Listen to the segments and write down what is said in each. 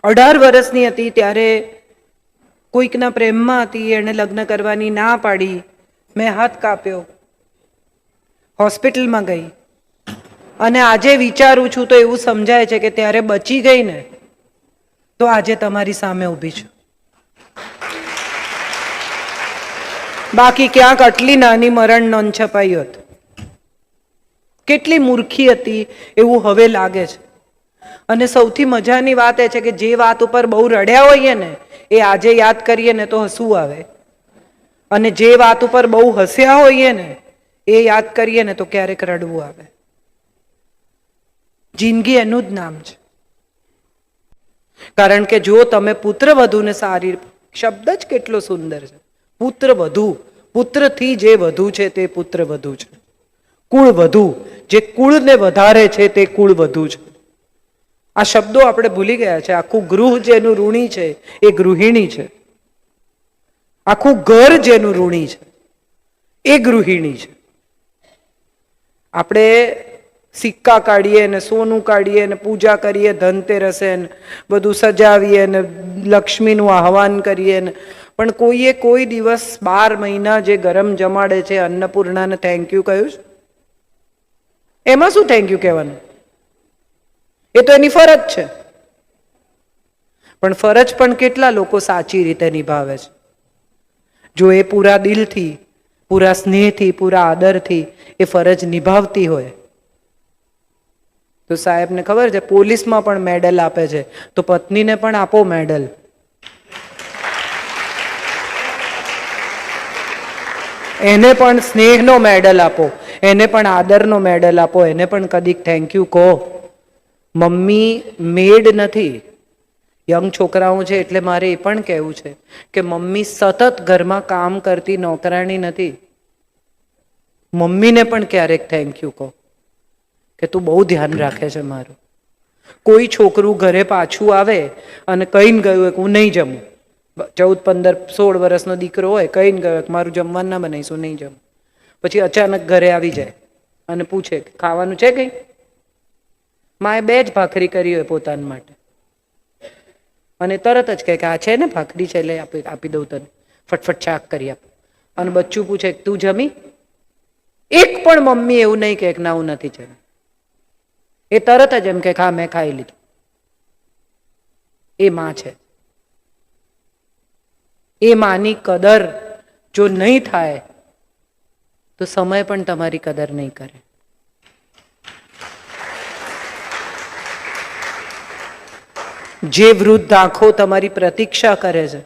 18 વર્ષની હતી ત્યારે કોઈકના પ્રેમમાં હતી, એણે લગ્ન કરવાની ના પાડી, મેં હાથ કાપ્યો, હોસ્પિટલમાં ગઈ, અને આજે વિચારું છું તો એવું સમજાય છે કે ત્યારે બચી ગઈ ને તો આજે તમારી સામે ઊભી છું. બાકી ક્યાંક આટલી નાની મરણ નોંધ છપાઈ હોત. કેટલી મૂર્ખી હતી એવું હવે લાગે છે. અને સૌથી મજાની વાત એ છે કે જે વાત ઉપર બહુ રડ્યા હોઈએ ને એ આજે યાદ કરીએ ને તો હસવું આવે, અને જે વાત ઉપર બહુ હસ્યા હોઈએ ને એ યાદ કરીએ ને તો ક્યારેક રડવું આવે. જિંદગી એનું જ નામ છે. કારણ કે જો તમે પુત્ર વધુને સારી, શબ્દ જ કેટલો સુંદર છે, પુત્ર વધુ, પુત્રથી જે વધુ છે તે પુત્ર વધુ છે. કુળ વધુ, જે કુળને વધારે છે તે કુળ વધુ છે. આ શબ્દો આપણે ભૂલી ગયા છે. આખું ગૃહ જેનું ઋણી છે એ ગૃહિણી છે. આખું ઘર જેનું ઋણી છે એ ગૃહિણી છે. આપણે સિક્કા કાઢીએ ને સોનું કાઢીએ ને પૂજા કરીએ, ધનતેરસે ને બધું સજાવીએ ને લક્ષ્મીનું આહવાન કરીએ ને, પણ કોઈએ કોઈ દિવસ 12 મહિના જે ગરમ જમાડે છે અન્નપૂર્ણાને થેન્ક યુ કહ્યું છે? એમાં શું થેન્ક યુ કહેવાનું? એ તો એની ફરજ છે. પણ ફરજ પણ કેટલા લોકો સાચી રીતે નિભાવે છે? જો એ પૂરા દિલથી, પૂરા સ્નેહથી, પૂરા આદરથી એ ફરજ નિભાવતી હોય તો સાહેબને ખબર છે પોલીસમાં પણ મેડલ આપે છે, તો પત્નીને પણ આપો મેડલ. એને પણ સ્નેહનો મેડલ આપો, એને પણ આદરનો મેડલ આપો, એને પણ કદીક થેન્ક યુ કહો. મમ્મી મેડ નથી. યંગ છોકરાઓ છે એટલે મારે એ પણ કહેવું છે કે મમ્મી સતત ઘરમાં કામ કરતી નોકરાણી નથી. મમ્મીને પણ ક્યારેક થેન્ક યુ કહો કે તું બહુ ધ્યાન રાખે છે મારું. કોઈ છોકરું ઘરે પાછું આવે અને કહીને ગયું કે હું નહીં જમું, 14, 15, 16 વર્ષનો દીકરો હોય, કહીને ગયો કે મારું જમવાનું ના બનાવીશું, નહીં જમું, પછી અચાનક ઘરે આવી જાય અને પૂછે કે ખાવાનું છે કંઈ? માએ 2 જ ભાખરી કરી હોય પોતાના માટે અને તરત જ કહે કે આ છે ને ભાખરી છે, લે આપી દઉં તને, ફટફટ શાક કરી આપો. અને બચ્ચું પૂછે તું જમી? એક પણ મમ્મી એવું નહીં કહે કે ના હું નથી જમી. એ તરત જ એમ કે હા મેં ખાઈ લીધું. એ માં છે. એ માની કદર જો નહીં થાય તો સમય પણ તમારી કદર નહીં કરે. જે વૃદ્ધ આંખો તમારી પ્રતીક્ષા કરે છે,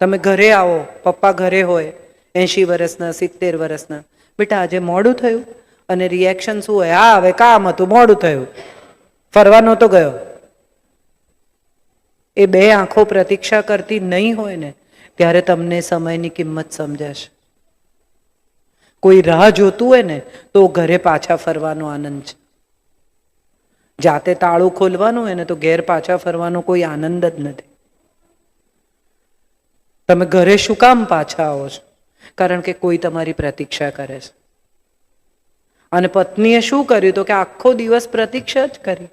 તમે ઘરે આવો, પપ્પા ઘરે હોય, 80 વર્ષના, 70 વર્ષના, બેટા આજે મોડું થયું, અને રિએક્શન શું હોય? હા હવે કામ હતું, મોડું થયું, ફરવા નહોતો ગયો. એ 2 આંખો પ્રતીક્ષા કરતી નહીં હોય ને ત્યારે તમને સમયની કિંમત સમજાશે. કોઈ રાહ જોતું હોય ને તો ઘરે પાછા ફરવાનો આનંદ છે. જાતે તાળું ખોલવાનું હોય ને તો ઘેર પાછા ફરવાનો કોઈ આનંદ જ નથી. તમે ઘરે શું કામ પાછા આવો છો? કારણ કે કોઈ તમારી પ્રતીક્ષા કરે છે. અને પત્નીએ શું કર્યું તો કે આખો દિવસ પ્રતીક્ષા જ કરી.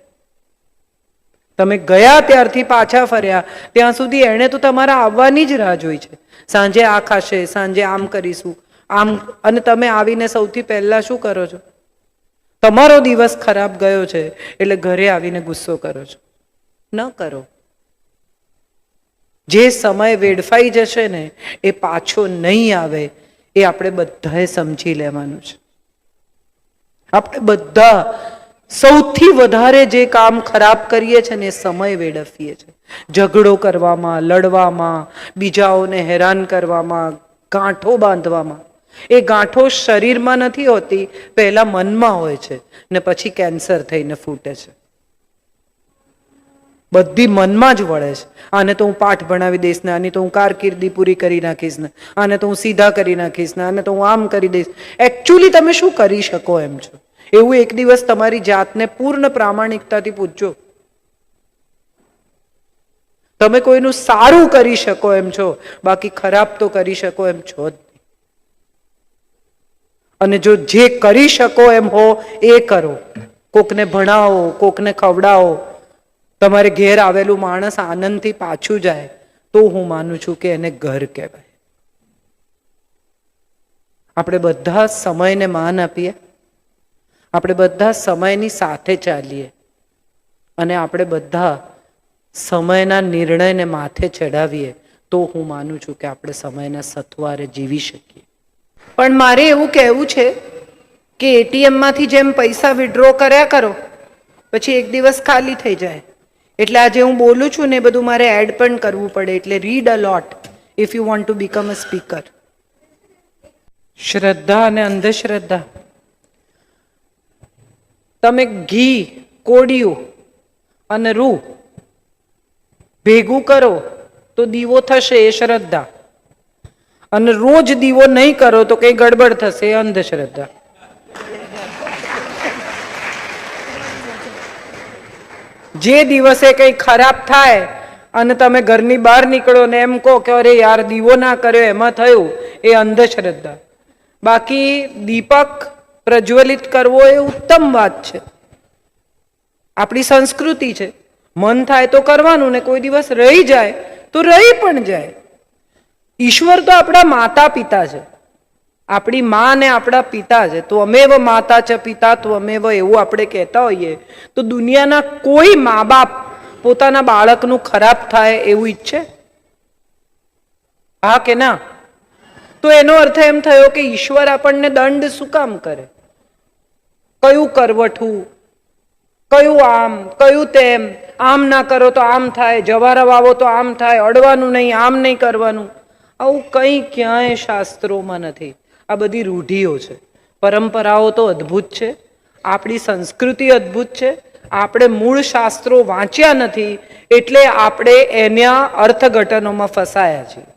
તમે ગયા ત્યારથી પાછા ફર્યા ત્યાં સુધી એણે તો તમારા આવવાની જ રાહ જોઈ છે. સાંજે આ ખાશે, સાંજે આમ કરીશું, આમ, અને તમે આવીને સૌથી પહેલા શું કરો છો? તમારો દિવસ ખરાબ ગયો છે એટલે ઘરે આવીને ગુસ્સો કરો છો. ન કરો. જે સમય વેડફાઈ જશે ને એ પાછો નહીં આવે, એ આપણે બધાએ સમજી લેવાનું છે. આપણે બધા સૌથી વધારે જે કામ ખરાબ કરીએ છીએ ને એ સમય વેડફીએ છીએ. ઝઘડો કરવામાં, લડવામાં, બીજાઓને હેરાન કરવામાં, ગાંઠો બાંધવામાં. એ ગાંઠો શરીરમાં નથી હોતી, પહેલા મનમાં હોય છે ને પછી કેન્સર થઈને ફૂટે છે. બધી મનમાં જ વળે છે. આને તો હું પાઠ ભણાવી દઈશ ને, આની તો હું કારકિર્દી પૂરી કરી નાખીશ ને, આને તો હું સીધા કરી નાખીશ ને, આને તો હું આમ કરી દઈશ. એકચ્યુઅલી તમે શું કરી શકો એમ છો? એવું એક દિવસ તમારી જાતને પૂર્ણ પ્રામાણિકતાથી પૂછજો. તમે કોઈનું સારું કરી શકો એમ છો, બાકી ખરાબ તો કરી શકો એમ છો જ. અને જો જે કરી શકો એમ હો એ કરો. કોકને ભણાવો, કોકને ખવડાવો, તમારે ઘેર આવેલું માણસ આનંદથી પાછું જાય તો હું માનું છું કે એને ઘર કહેવાય. આપણે બધા સમયને માન આપીએ, આપણે બધા સમયની સાથે ચાલીએ અને આપણે બધા સમયના નિર્ણયને માથે ચડાવીએ તો હું માનું છું કે આપણે સમયના સથવારે જીવી શકીએ. પણ મારે એવું કહેવું છે કે એટીએમમાંથી જેમ પૈસા વિડ્રો કર્યા કરો પછી એક દિવસ ખાલી થઈ જાય. એટલે આજે હું બોલું છું ને એ બધું મારે એડ પણ કરવું પડે. એટલે read a lot if you want to become a speaker. શ્રદ્ધા અને અંધશ્રદ્ધા. તમે ઘી, કોડિયું અને રૂ ભેગું કરો તો દીવો થશે, એ શ્રદ્ધા. અને રોજ દીવો નહીં કરો તો કઈ ગડબડ થશે, એ અંધશ્રદ્ધા. જે દિવસે કંઈ ખરાબ થાય અને તમે ઘરની બહાર નીકળો ને એમ કહો કે અરે યાર દીવો ના કર્યો એમાં થયું, એ અંધશ્રદ્ધા. બાકી દીપક પ્રજ્વલિત કરવો એ ઉત્તમ વાત છે, આપણી સંસ્કૃતિ છે. મન થાય તો કરવાનું ને કોઈ દિવસ રહી જાય તો રહી પણ જાય. ઈશ્વર તો આપણા માતા પિતા છે, આપણી મા ને આપણા પિતા છે. તો અમેવ માતા ચ પિતા તો અમેવ એવું આપણે કહેતા હોઈએ તો દુનિયાના કોઈ મા બાપ પોતાના બાળકનું ખરાબ થાય એવું ઈચ્છે? હા કે ના? તો એનો અર્થ એમ થયો કે ઈશ્વર આપણને દંડ શું કામ કરે? કયું કરવઠું, કયું આમ, કયું તેમ, આમ ના કરો તો આમ થાય, જવારા વાવો તો આમ થાય, અડવાનું નહીં, આમ નહીં કરવાનું. આવું કંઈ ક્યાંય શાસ્ત્રોમાં નથી. આ બધી રૂઢિઓ છે. પરંપરાઓ તો અદ્ભુત છે, આપણી સંસ્કૃતિ અદ્ભુત છે. આપણે મૂળ શાસ્ત્રો વાંચ્યા નથી એટલે આપણે એના અર્થઘટનોમાં ફસાયા છીએ.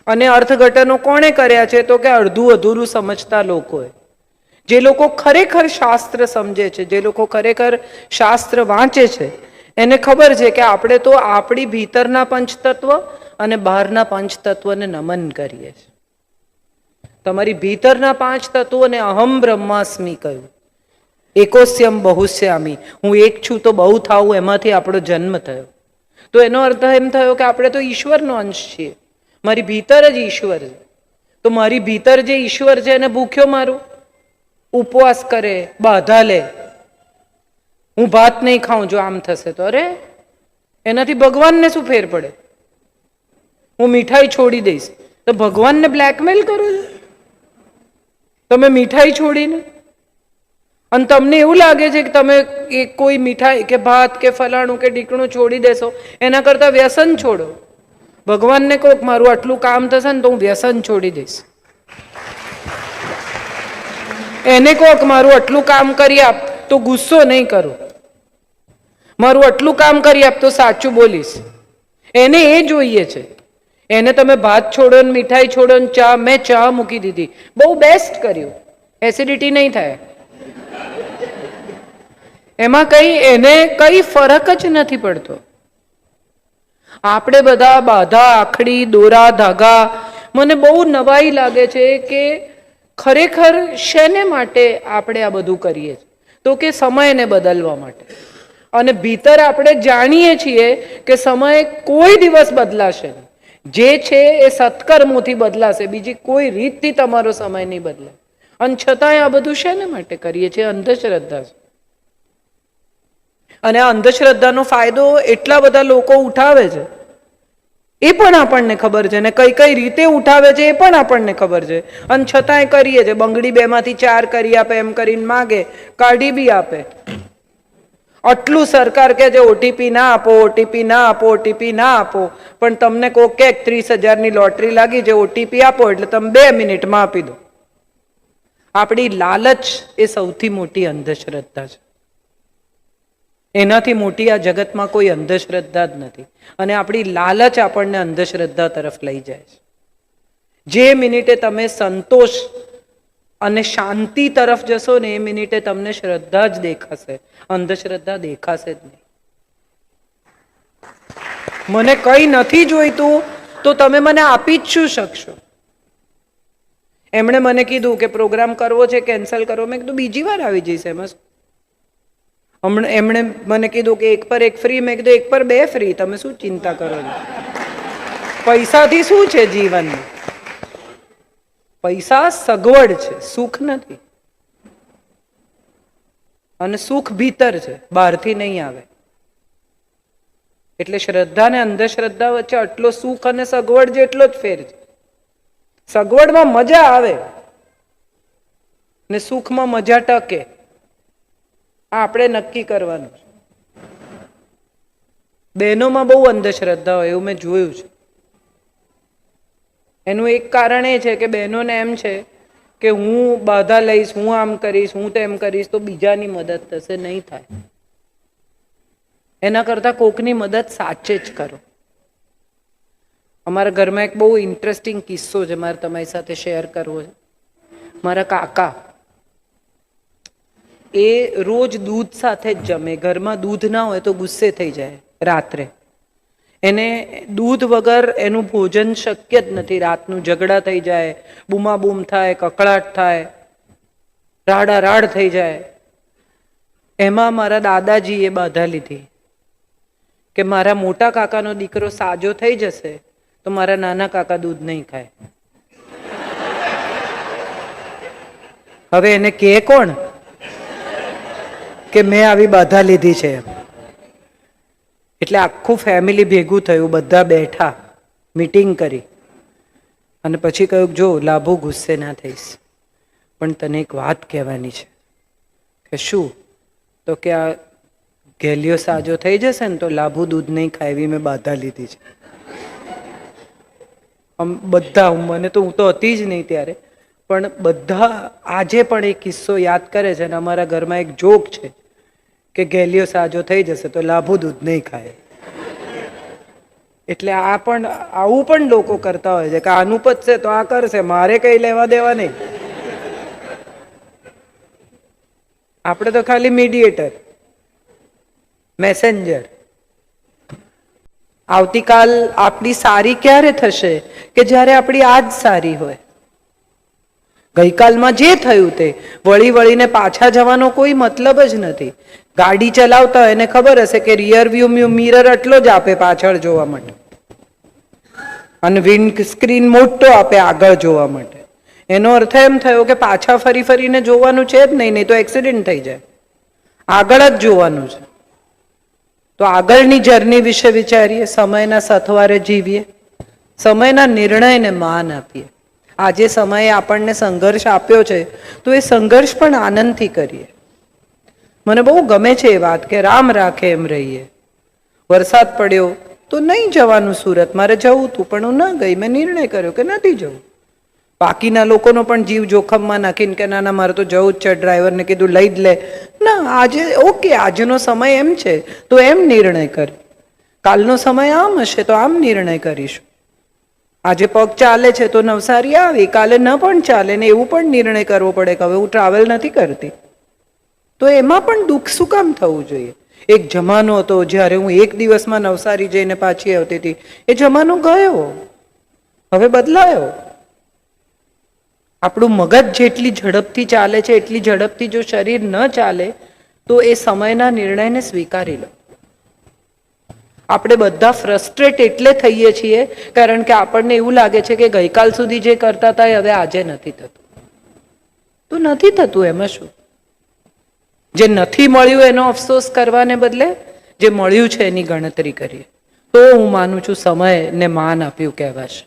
અને અર્થઘટનો કોણે કર્યા છે? તો કે અડધું અધૂરું સમજતા લોકોએ. જે લોકો ખરેખર શાસ્ત્ર સમજે છે, જે લોકો ખરેખર શાસ્ત્ર વાંચે છે, એને ખબર છે કે આપણે તો આપણી ભીતરના પંચતત્વ અને બહારના પંચતત્વને નમન કરીએ છીએ. તમારી ભીતરના પાંચ તત્વોને અહમ બ્રહ્માસ્મિ કહ્યું. એકોસ્યમ બહુશ્યામી, હું એક છું તો બહુ થાવું, એમાંથી આપણો જન્મ થયો. તો એનો અર્થ એમ થયો કે આપણે તો ઈશ્વરનો અંશ છીએ. મારી ભીતર જ ઈશ્વર છે. તો મારી ભીતર જે ઈશ્વર છે એને ભૂખ્યો મારું, ઉપવાસ કરે, બાધા લે, હું ભાત નહીં ખાઉં જો આમ થશે તો, અરે એનાથી ભગવાનને શું ફેર પડે? હું મીઠાઈ છોડી દઈશ તો ભગવાનને બ્લેકમેલ કરો છો તમે મીઠાઈ છોડીને? અને તમને એવું લાગે છે કે તમે કોઈ મીઠાઈ કે ભાત કે ફલાણું કે ઢીકણું છોડી દેશો એના કરતા વ્યસન છોડો. ભગવાનને કહો મારું આટલું કામ થશે ને તો હું વ્યસન છોડી દઈશ. એને કહો મારું આટલું કામ કરી આપ તો ગુસ્સો નહીં કરું, મારું આટલું કામ કરી આપ તો સાચું બોલીશ. એને એ જોઈએ છે. એને તમે ભાત છોડો ને મીઠાઈ છોડો ને ચા, મેં ચા મૂકી દીધી, બહુ બેસ્ટ કર્યું, એસિડિટી નહીં થાય. એમાં એને કઈ ફરક જ નથી પડતો. આપણે બધા બાધા, આખડી, દોરા, ધાગા, મને બહુ નવાઈ લાગે છે કે ખરેખર શેને માટે આપણે આ બધું કરીએ છીએ? તો કે સમયને બદલવા માટે. અને ભીતર આપણે જાણીએ છીએ કે સમય કોઈ દિવસ બદલાશે નહીં. જે છે એ સત્કર્મોથી બદલાશે, બીજી કોઈ રીતથી તમારો સમય નહીં બદલે. અને છતાંય આ બધું શેને માટે કરીએ છીએ? અંધશ્રદ્ધા છે. અને આ અંધશ્રદ્ધાનો ફાયદો એટલા બધા લોકો ઉઠાવે છે એ પણ આપણને ખબર છે, ને કઈ કઈ રીતે ઉઠાવે છે એ પણ આપણને ખબર છે. અને છતાંય કરીએ છે. બંગડી 2 માંથી 4 કરી આપે એમ કરીને માગે, કાઢી બી આપે. આટલું સરકાર કે છે ઓટીપી ના આપો, ઓટીપી ના આપો, ઓટીપી ના આપો. પણ તમને કોઈ કે 30,000 ની લોટરી લાગી છે, ઓટીપી આપો એટલે તમે 2 મિનિટમાં આપી દો. આપણી લાલચ એ સૌથી મોટી અંધશ્રદ્ધા છે. એનાથી મોટી આ જગતમાં કોઈ અંધશ્રદ્ધા જ નથી. અને આપણી લાલચ આપણને અંધશ્રદ્ધા તરફ લઈ જાય છે. જે મિનિટે તમે સંતોષ અને શાંતિ તરફ જશો ને એ મિનિટે તમને શ્રદ્ધા જ દેખાશે, અંધશ્રદ્ધા દેખાશે જ નહીં. મને કંઈ નથી જોઈતું તો તમે મને આપી જ શું શકશો? એમણે મને કીધું કે પ્રોગ્રામ કરવો છે, કેન્સલ કરો. મેં કીધું બીજી વાર આવી જઈશ. એમાં હમણાં એમણે મને કીધું કે એક પર એક ફ્રી, મેં કીધું એક પર બે ફ્રી, તમે શું ચિંતા કરો છો? પૈસાથી શું છે જીવનમાં? પૈસા સગવડ છે, સુખ નથી. અને સુખ ભીતર છે, બહારથી નહીં આવે. એટલે શ્રદ્ધા ને અંધશ્રદ્ધા વચ્ચે આટલો સુખ અને સગવડ જેટલો જ ફેર છે. સગવડમાં મજા આવે ને સુખમાં મજા ટકે, આ આપણે નક્કી કરવાનું છે. બહેનોમાં બહુ અંધશ્રદ્ધા હોય એવું મેં જોયું છે. એનું એક કારણ એ છે કે બહેનોને એમ છે કે હું બાધા લઈશ, હું આમ કરીશ, હું તેમ કરીશ તો બીજાની મદદ થશે, નહીં થાય. એના કરતાં કોકની મદદ સાચે જ કરો. અમારા ઘરમાં એક બહુ ઇન્ટરેસ્ટિંગ કિસ્સો છે, મારે તમારી સાથે શેર કરવો છે. મારા કાકા એ રોજ દૂધ સાથે જ જમે. ઘરમાં દૂધ ના હોય તો ગુસ્સે થઈ જાય રાત્રે. એને દૂધ વગર એનું ભોજન શક્ય જ નથી. રાતનું ઝઘડા થઈ જાય, બૂમાબૂમ થાય, કકળાટ થાય, રાડારાડ થઈ જાય. એમાં મારા દાદાજીએ બાધા લીધી કે મારા મોટા કાકાનો દીકરો સાજો થઈ જશે તો મારા નાના કાકા દૂધ નહીં ખાય. હવે એને કહે કોણ કે મેં આવી બાધા લીધી છે? એટલે આખું ફેમિલી ભેગું થયું, બધા બેઠા, મીટિંગ કરી અને પછી કહ્યું જો લાભુ ગુસ્સે ના થઈશ, પણ તને એક વાત કહેવાની છે. કે શું? તો કે આ ગેલિયો સાજો થઈ જશે ને તો લાભુ દૂધ નહીં ખાય એવી મેં બાધા લીધી છે. બધા મને તો હું તો હતી જ નહીં ત્યારે, પણ બધા આજે પણ એ કિસ્સો યાદ કરે છે. અને અમારા ઘરમાં એક જોક છે કે ગેલિયો સાજો થઈ જશે તો લાભુ દૂધ નહીં ખાય. એટલે આ પણ આવું પણ લોકો કરતા હોય છે કે આનું પતશે તો આ કરશે, મારે કઈ લેવા દેવા નહીં. આપણે તો ખાલી મીડિયેટર, મેસેન્જર. આવતીકાલ આપણી સારી ક્યારે થશે કે જ્યારે આપણી આજ સારી હોય. ગઈકાલમાં જે થયું તે વળી વળીને પાછા જવાનો કોઈ મતલબ જ નથી. ગાડી ચલાવતા હોય એને ખબર હશે કે રિયર વ્યૂ મિરર આટલો જ આપે પાછળ જોવા માટે, અને વિન્ડ સ્ક્રીન મોટો આપે આગળ જોવા માટે. એનો અર્થ એમ થયો કે પાછા ફરી ફરીને જોવાનું છે જ નહીં, નહીં તો એક્સિડન્ટ થઈ જાય. આગળ જ જોવાનું છે. તો આગળની જર્ની વિશે વિચારીએ, સમયના સથવારે જીવીએ, સમયના નિર્ણયને માન આપીએ. આજે સમયે આપણને સંઘર્ષ આપ્યો છે તો એ સંઘર્ષ પણ આનંદથી કરીએ. મને બહુ ગમે છે એ વાત કે રામ રાખે એમ રહીએ. વરસાદ પડ્યો તો નહીં જવાનું સુરત, મારે જવું હતું પણ હું ન ગઈ. મેં નિર્ણય કર્યો કે નથી જવું. બાકીના લોકોનો પણ જીવ જોખમમાં નાખીને કે ના ના મારે તો જવું જ છે, ડ્રાઈવરને કીધું લઈ જ લે. ના, આજે ઓકે, આજનો સમય એમ છે તો એમ નિર્ણય કર. કાલનો સમય આમ હશે તો આમ નિર્ણય કરીશું. આજે પગ ચાલે છે તો નવસારી આવી, કાલે ન પણ ચાલે ને એવું પણ નિર્ણય કરવો પડે કે હવે હું ટ્રાવેલ નથી કરતી. તો એમાં પણ દુઃખ શું કામ થવું જોઈએ? એક જમાનો હતો જ્યારે હું એક દિવસમાં નવસારી જઈને પાછી આવતી હતી. એ જમાનો ગયો, હવે બદલાયો. આપણું મગજ જેટલી ઝડપથી ચાલે છે એટલી ઝડપથી જો શરીર ન ચાલે તો એ સમયના નિર્ણયને સ્વીકારી લો. આપણે બધા ફ્રસ્ટ્રેટ એટલે થઈએ છીએ કારણ કે આપણને એવું લાગે છે કે ગઈકાલ સુધી જે કરતા હતા એ હવે આજે નથી થતું. તો નથી થતું એમાં શું? જે નથી મળ્યું એનો અફસોસ કરવાને બદલે જે મળ્યું છે એની ગણતરી કરીએ તો હું માનું છું સમયને માન આપ્યું કહેવાશે.